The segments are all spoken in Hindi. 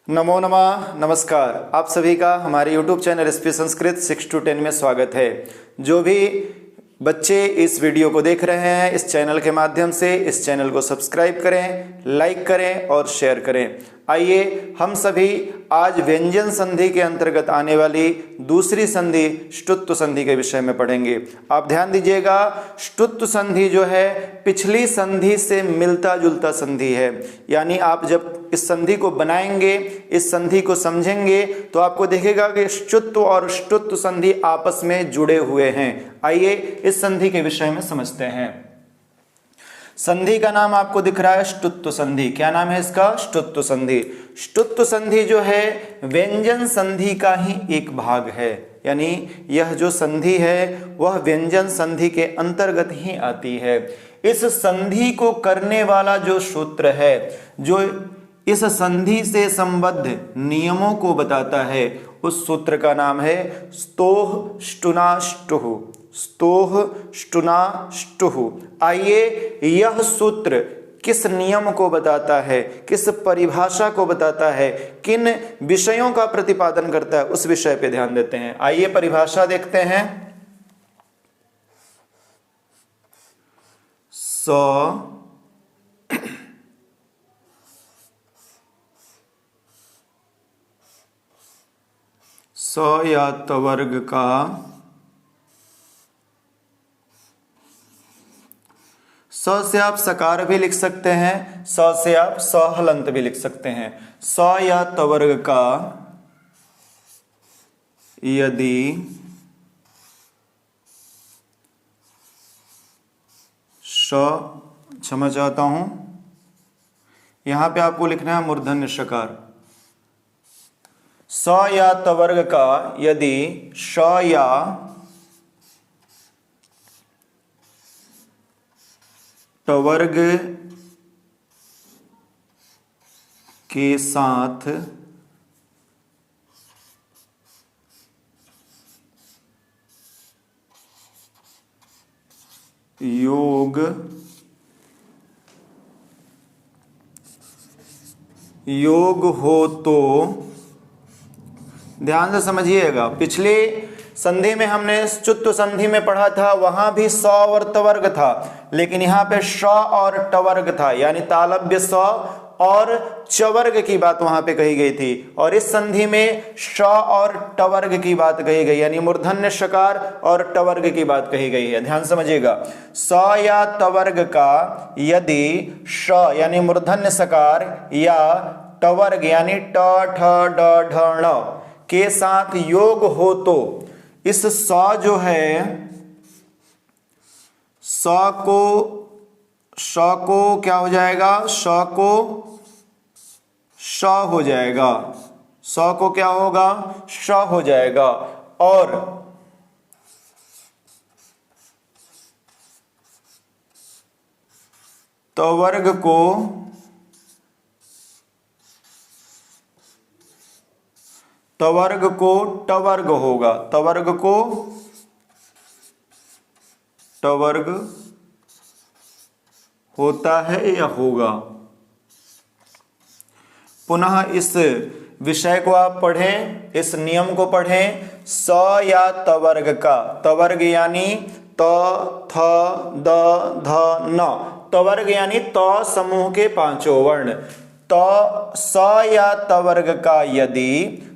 नमो नमः, नमस्कार। आप सभी का हमारे YouTube channel SP Sanskrit 6 to 10 में स्वागत है। जो भी बच्चे इस वीडियो को देख रहे हैं इस चैनल के माध्यम से, इस चैनल को सब्सक्राइब करें, लाइक करें और शेयर करें। आइए हम सभी आज व्यंजन संधि के अंतर्गत आने वाली दूसरी संधि ष्टुत्व संधि के विषय में पढ़ेंगे। आप ध्यान दीजिएगा, ष्टुत्व संधि जो है पिछली संधि से मिलता जुलता संधि है। यानी आप जब इस संधि को बनाएंगे, इस संधि को समझेंगे तो आपको दिखेगा कि ष्टुत्व और ष्टुत्व संधि आपस में जुड़े हुए हैं। आइए इस संधि के विषय में समझते हैं। संधि का नाम आपको दिख रहा है ष्टुत्व संधि। क्या नाम है इसका? ष्टुत्व संधि। ष्टुत्व संधि जो है व्यंजन संधि का ही एक भाग है। यानी यह जो संधि है वह व्यंजन संधि के अंतर्गत ही आती है। इस संधि को करने वाला जो सूत्र है, जो इस संधि से संबद्ध नियमों को बताता है, उस सूत्र का नाम है स्तोह ष्टुनाष्टुः। स्तोह ष्टुनाष्टुः। आइए यह सूत्र किस नियम को बताता है, किस परिभाषा को बताता है, किन विषयों का प्रतिपादन करता है, उस विषय पे ध्यान देते हैं। आइए परिभाषा देखते हैं। स या तवर्ग का स से आप सकार भी लिख सकते हैं, स से आप सहलंत भी लिख सकते हैं। स या तवर्ग का यदि क्षमा चाहता हूं, यहां पे आपको लिखना है मूर्धन्य षकार। स या तवर्ग का यदि श या टवर्ग के साथ योग हो तो ध्यान से समझिएगा। पिछले संधि में हमने ष्टुत्व संधि में पढ़ा था, वहां भी स और तवर्ग था, लेकिन यहाँ पे श और टवर्ग था। यानी तालव्य स और चवर्ग की बात वहां पे कही गई थी, और इस संधि में श और टवर्ग की बात कही गई, यानी मूर्धन्य षकार और टवर्ग की बात कही गई है। ध्यान समझिएगा। स या तवर्ग का यदि श यानी मूर्धन्य षकार या टवर्ग यानी ट ठ ड ढ ण के साथ योग हो तो इस स जो है, श को क्या हो जाएगा? श को श हो जाएगा। स को क्या होगा? श हो जाएगा। और तवर्ग को टवर्ग होगा। तवर्ग को टवर्ग होता है या होगा। पुनः इस विषय को आप पढ़ें, इस नियम को पढ़ें। स या तवर्ग का, तवर्ग यानी त थ द ध न, तवर्ग यानी त समूह के पांचों वर्ण। स या तवर्ग का यदि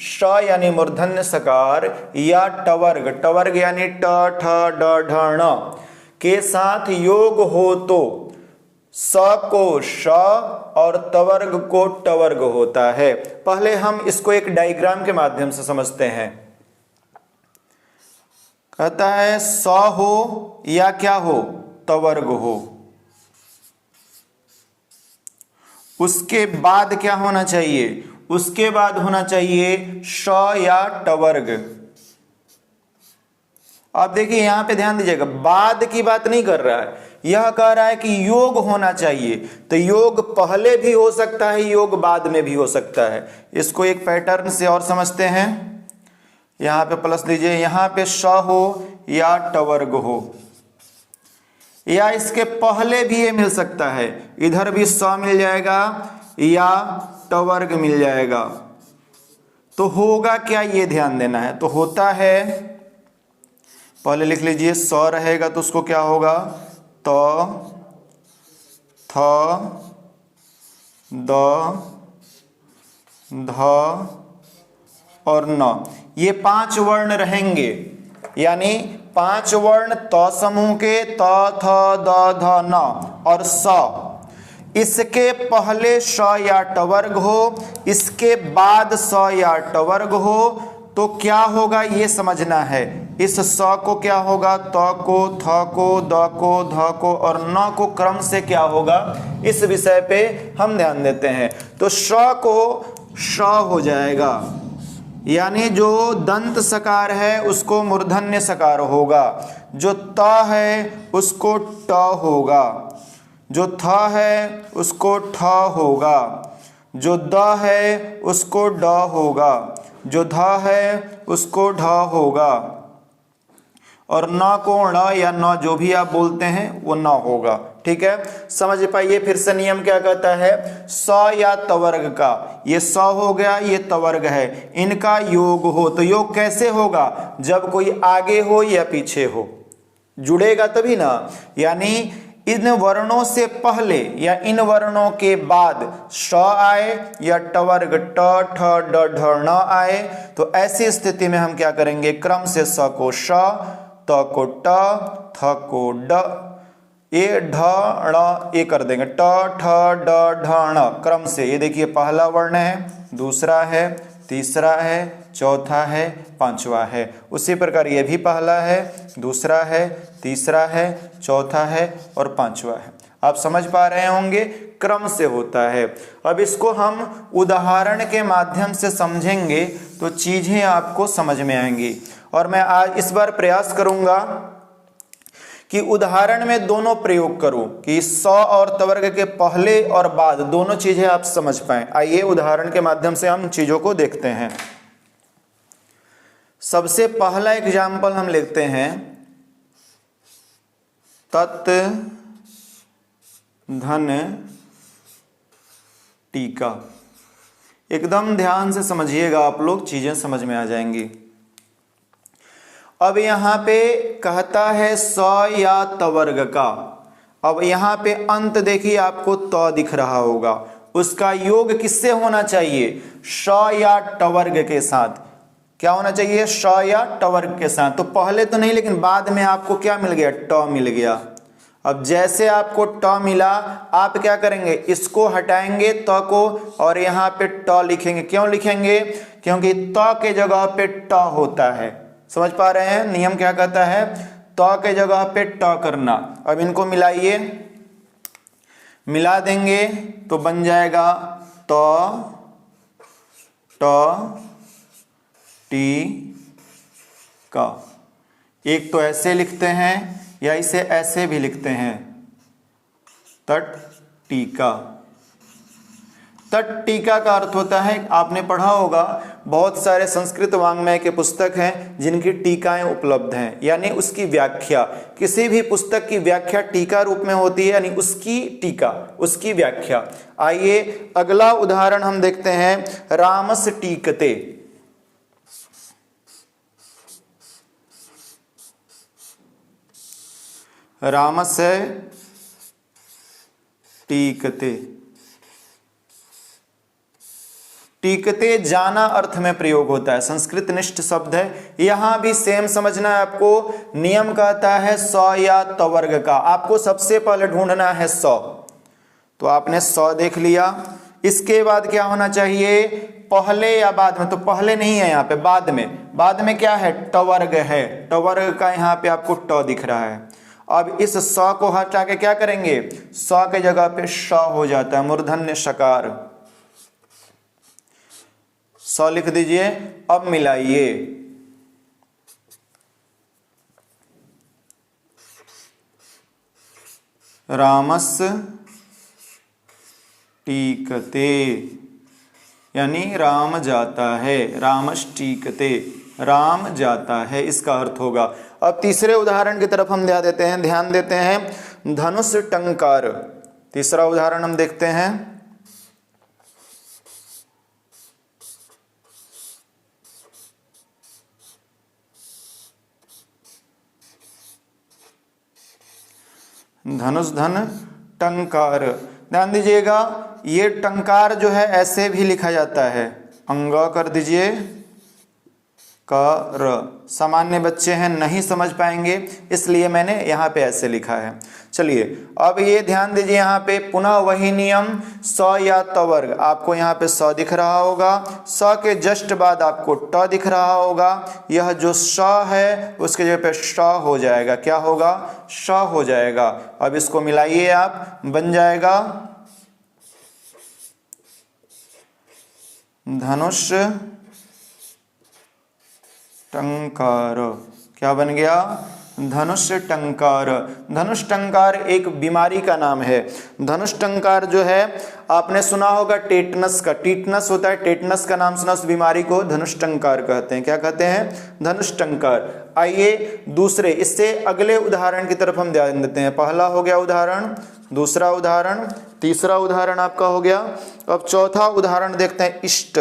श यानी मूर्धन्य षकार या टवर्ग यानी ट ठ ड ढ ण के साथ योग हो तो स को श और तवर्ग को टवर्ग होता है। पहले हम इसको एक डायग्राम के माध्यम से समझते हैं। कहता है स हो या क्या हो? तवर्ग हो। उसके बाद क्या होना चाहिए? उसके बाद होना चाहिए श या टवर्ग। आप देखिए यहां पे ध्यान दीजिएगा, बाद की बात नहीं कर रहा है, यह कह रहा है कि योग होना चाहिए। तो योग पहले भी हो सकता है, योग बाद में भी हो सकता है। इसको एक पैटर्न से और समझते हैं। यहां पे प्लस लीजिए, यहां पे श हो या टवर्ग हो, या इसके पहले भी ये मिल सकता है, इधर भी स मिल जाएगा या टवर्ग मिल जाएगा। तो होगा क्या ये ध्यान देना है। तो होता है, पहले लिख लीजिए 100 रहेगा तो उसको क्या होगा, त थ द ध और न, ये 5 वर्ण रहेंगे, यानी 5 वर्ण त समूह के त थ द ध न और स। इसके पहले श या ट वर्ग हो, इसके बाद स या ट वर्ग हो, तो क्या होगा ये समझना है। इस स को क्या होगा, त को, थ को, द को, ध को और न को क्रम से क्या होगा, इस विषय पे हम ध्यान देते हैं। तो श को श हो जाएगा, यानी जो दंत सकार है उसको मूर्धन्य सकार होगा, जो त है उसको ट होगा, जो थ है उसको ठ होगा, जो द है उसको ड होगा, जो ध है उसको ढ होगा और न को ण या न जो भी आप बोलते हैं वो न होगा। ठीक है, समझ पाइए फिर से नियम क्या कहता है। स या तवर्ग का, ये स हो गया, ये तवर्ग है, इनका योग हो। तो योग कैसे होगा, जब कोई आगे हो या पीछे हो, जुड़ेगा तभी ना। यानी इन वर्णों से पहले या इन वर्णों के बाद श आए या टवर्ग ट ठ ड ढ न आए, तो ऐसी स्थिति में हम क्या करेंगे, क्रम से स को श, त को ट, थ को ड, ये ढ ण ये कर देंगे, ट ठ ड ढ ण क्रम से। ये देखिए पहला वर्ण है, दूसरा है, तीसरा है, चौथा है, पांचवा है। उसी प्रकार ये भी पहला है, दूसरा है, तीसरा है, चौथा है और पांचवा है। आप समझ पा रहे होंगे, क्रम से होता है। अब इसको हम उदाहरण के माध्यम से समझेंगे तो चीजें आपको समझ में आएंगी। और मैं आज इस बार प्रयास करूंगा कि उदाहरण में दोनों प्रयोग करूं, कि स और तवर्ग के पहले और बाद दोनों चीजें आप समझ पाएं। आइए उदाहरण के माध्यम से हम चीजों को देखते हैं। सबसे पहला एग्जाम्पल हम लेते हैं, तत् धन टीका। एकदम ध्यान से समझिएगा आप लोग, चीजें समझ में आ जाएंगी। अब यहां पे कहता है स या तवर्ग का। अब यहां पे अंत देखिए आपको त दिख रहा होगा, उसका योग किससे होना चाहिए, श या टवर्ग के साथ। क्या होना चाहिए, श या टवर्ग के साथ। तो पहले तो नहीं, लेकिन बाद में आपको क्या मिल गया, ट मिल गया। अब जैसे आपको ट मिला, आप क्या करेंगे, इसको हटाएंगे त को और यहाँ पे ट लिखेंगे। क्यों लिखेंगे, क्योंकि त के जगह पे ट होता है। समझ पा रहे हैं, नियम क्या कहता है, त के जगह पे ट करना। अब इनको मिलाइए, मिला देंगे तो बन जाएगा त ट टी का। एक तो ऐसे लिखते हैं या इसे ऐसे भी लिखते हैं, तट टीका। तट टीका का अर्थ होता है, आपने पढ़ा होगा, बहुत सारे संस्कृत वाङ्मय के पुस्तक हैं जिनकी टीकाएं उपलब्ध हैं, यानी उसकी व्याख्या। किसी भी पुस्तक की व्याख्या टीका रूप में होती है, यानी उसकी टीका, उसकी व्याख्या। आइए अगला उदाहरण हम देखते हैं, रामस टीकते। रामस टीकते। टीकते जाना अर्थ में प्रयोग होता है, संस्कृत निष्ठ शब्द है। यहां भी सेम समझना है आपको। नियम कहता है स या तवर्ग का, आपको सबसे पहले ढूंढना है स। तो आपने स देख लिया, इसके बाद क्या होना चाहिए, पहले या बाद में, तो पहले नहीं है यहाँ पे, बाद में। बाद में क्या है, टवर्ग है, टवर्ग का यहाँ पे आपको ट दिख रहा है। अब इस स को हटा के क्या करेंगे, स के जगह पे श हो जाता है, मूर्धन्य शकार। स लिख दीजिए। अब मिलाइए, रामस टीकते, यानी राम जाता है, रामस टीकते, राम जाता है, इसका अर्थ होगा। अब तीसरे उदाहरण की तरफ हम ध्यान देते हैं, धनुष टंकार। तीसरा उदाहरण हम देखते हैं, धनुष धन टंकार। ध्यान दीजिएगा, ये टंकार जो है ऐसे भी लिखा जाता है, अंग कर दीजिए कर। सामान्य बच्चे हैं नहीं समझ पाएंगे, इसलिए मैंने यहाँ पे ऐसे लिखा है। चलिए अब ये ध्यान दीजिए, यहाँ पे पुनः वही नियम, स या त वर्ग। आपको यहाँ पे स दिख रहा होगा, स के जस्ट बाद आपको ट दिख रहा होगा। यह जो स है उसके जगह पे श हो जाएगा। क्या होगा? श हो जाएगा। अब इसको मिलाइए आप, बन जाएगा धनुष टंकार। क्या बन गया? धनुष टंकार। धनुष टंकार एक बीमारी का नाम है। धनुष टंकार जो है आपने सुना होगा टेटनस का, टीटनस होता है, टेटनस का नाम सुना, उस बीमारी को धनुष टंकार कहते हैं। क्या कहते हैं? धनुष टंकार। आइए दूसरे, इससे अगले उदाहरण की तरफ हम ध्यान देते हैं। पहला हो गया उदाहरण, दूसरा उदाहरण, तीसरा उदाहरण आपका हो गया। अब चौथा उदाहरण देखते हैं, इष्ट।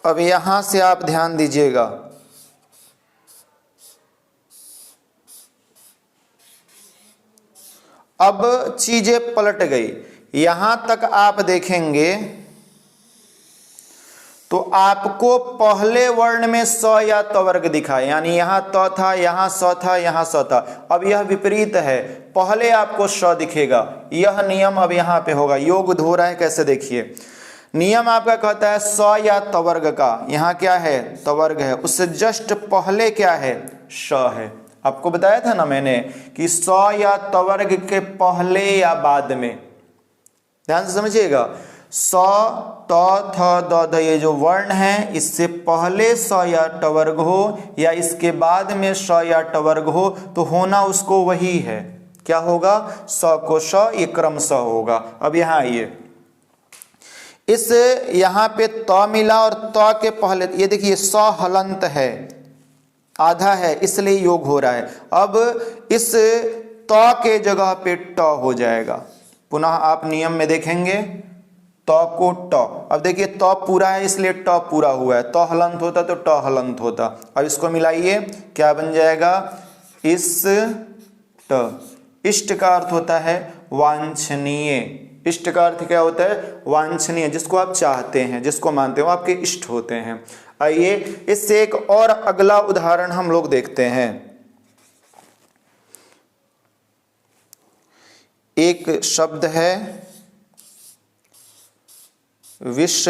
अब यहां से आप ध्यान दीजिएगा, अब चीजें पलट गई। यहां तक आप देखेंगे तो आपको पहले वर्ण में स या त वर्ग दिखा, यानी यहां त था, यहां स था, यहां स था। अब यह विपरीत है, पहले आपको स दिखेगा। यह नियम अब यहां पे होगा। योग हो रहा है कैसे, देखिए। नियम आपका कहता है स या त वर्ग का, यहाँ क्या है? त वर्ग है, उससे जस्ट पहले क्या है? श है। आपको बताया था ना मैंने कि स या त वर्ग के पहले या बाद में, ध्यान से समझिएगा, स त थ द ध ये जो वर्ण है, इससे पहले स या ट वर्ग हो या इसके बाद में स या ट वर्ग हो तो होना उसको वही है। क्या होगा? स को श, ये क्रम स होगा। अब यहाँ आइए, इस यहाँ पे त मिला और त के पहले, ये देखिए स हलंत है, आधा है, इसलिए योग हो रहा है। अब इस त के जगह पे ट हो जाएगा। पुनः आप नियम में देखेंगे, त को ट। अब देखिए त पूरा है इसलिए ट पूरा हुआ है, त हलंत होता तो ट हलंत होता। अब इसको मिलाइए, क्या बन जाएगा? इष्ट। इष्ट का अर्थ होता है वांछनीय। इष्ट का अर्थ क्या होता है? वांछनीय, जिसको आप चाहते हैं, जिसको मानते हो, आपके इष्ट होते हैं। आइए इससे एक और अगला उदाहरण हम लोग देखते हैं। एक शब्द है विष,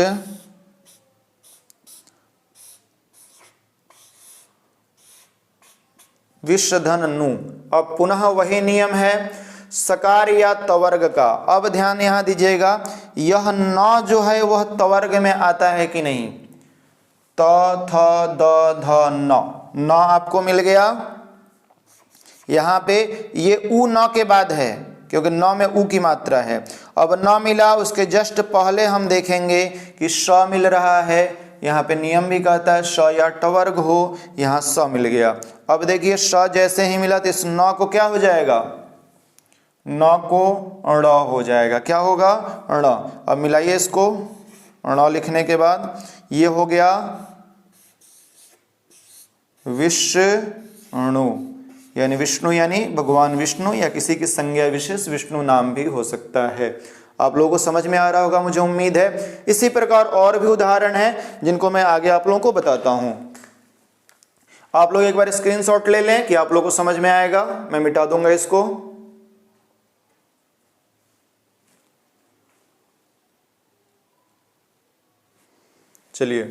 विषधन नु। अब पुनः वही नियम है सकार या तवर्ग का। अब ध्यान यहां दीजिएगा, यह न जो है वह तवर्ग में आता है कि नहीं? त थ द ध न, आपको मिल गया। यहां पे ये उ न के बाद है, क्योंकि न में उ की मात्रा है। अब न मिला, उसके जस्ट पहले हम देखेंगे कि श मिल रहा है। यहाँ पे नियम भी कहता है श या ट वर्ग हो, यहाँ स मिल गया। अब देखिए श जैसे ही मिला तो इस न को क्या हो जाएगा? न को ण हो जाएगा। क्या होगा? ण। अब मिलाइए इसको, ण लिखने के बाद ये हो गया विष्णु, यानी विष्णु यानी भगवान विष्णु, या किसी की संज्ञा विशेष विष्णु नाम भी हो सकता है। आप लोगों को समझ में आ रहा होगा, मुझे उम्मीद है। इसी प्रकार और भी उदाहरण हैं जिनको मैं आगे आप लोगों को बताता हूं। आप लोग एक बार स्क्रीनशॉट ले लें कि आप लोगों को समझ में आएगा। मैं मिटा दूंगा इसको। चलिए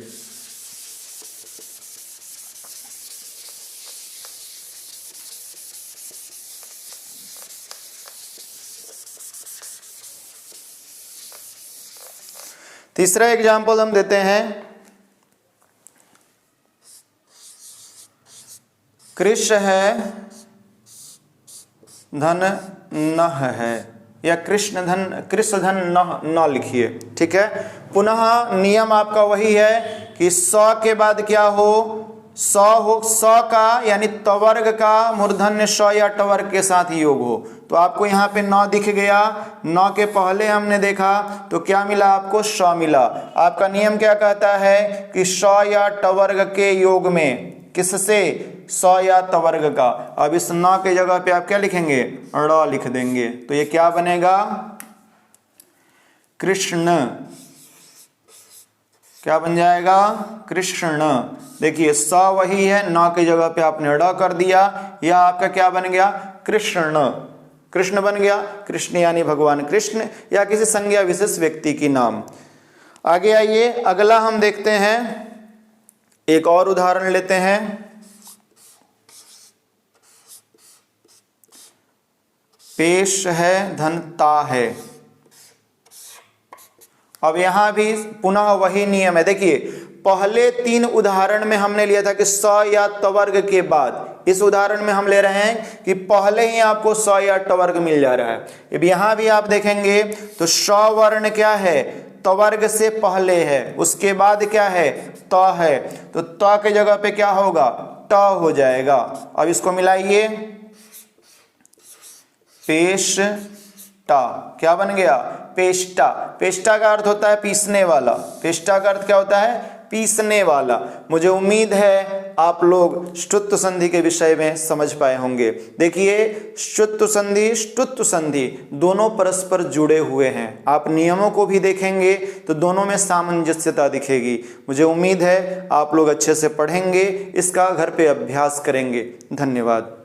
तीसरा एग्जाम्पल हम देते हैं। कृष है, धन नह है, या कृष्ण धन, कृष्ण धन न लिखिए, ठीक है। पुनः नियम आपका वही है कि स के बाद क्या हो? स हो, स का यानी तवर्ग का मूर्धन्य श या टवर्ग के साथ योग हो। तो आपको यहाँ पे न दिख गया, न के पहले हमने देखा तो क्या मिला आपको? श मिला। आपका नियम क्या कहता है कि श या टवर्ग के योग में किससे? स या तवर्ग का। अब इस न के जगह पे आप क्या लिखेंगे? ड़ लिख देंगे, तो ये क्या बनेगा? कृष्ण। क्या बन जाएगा? कृष्ण। देखिए स वही है, न की जगह पे आपने ड़ कर दिया, यह आपका क्या बन गया? कृष्ण। कृष्ण बन गया। कृष्ण यानी भगवान कृष्ण या किसी संज्ञा विशेष व्यक्ति की नाम। आगे आइए, अगला हम देखते हैं, एक और उदाहरण लेते हैं। पेश है धन ता है। अब यहां भी पुनः वही नियम है। देखिए पहले 3 उदाहरण में हमने लिया था कि स या तवर्ग के बाद, इस उदाहरण में हम ले रहे हैं कि पहले ही आपको स या तवर्ग मिल जा रहा है। अब यहां भी आप देखेंगे तो श वर्ण क्या है? तवर्ग से पहले है, उसके बाद क्या है? त है, तो त के जगह पे क्या होगा? ट हो जाएगा। अब इसको मिलाइए, पेशटा। क्या बन गया? पेष्टा। पेष्टा का अर्थ होता है पीसने वाला। पेष्टा का अर्थ क्या होता है? पीसने वाला। मुझे उम्मीद है आप लोग ष्टुत्व संधि के विषय में समझ पाए होंगे। देखिए ष्टुत्व संधि, ष्टुत्व संधि दोनों परस्पर जुड़े हुए हैं। आप नियमों को भी देखेंगे तो दोनों में सामंजस्यता दिखेगी। मुझे उम्मीद है आप लोग अच्छे से पढ़ेंगे, इसका घर पे अभ्यास करेंगे। धन्यवाद।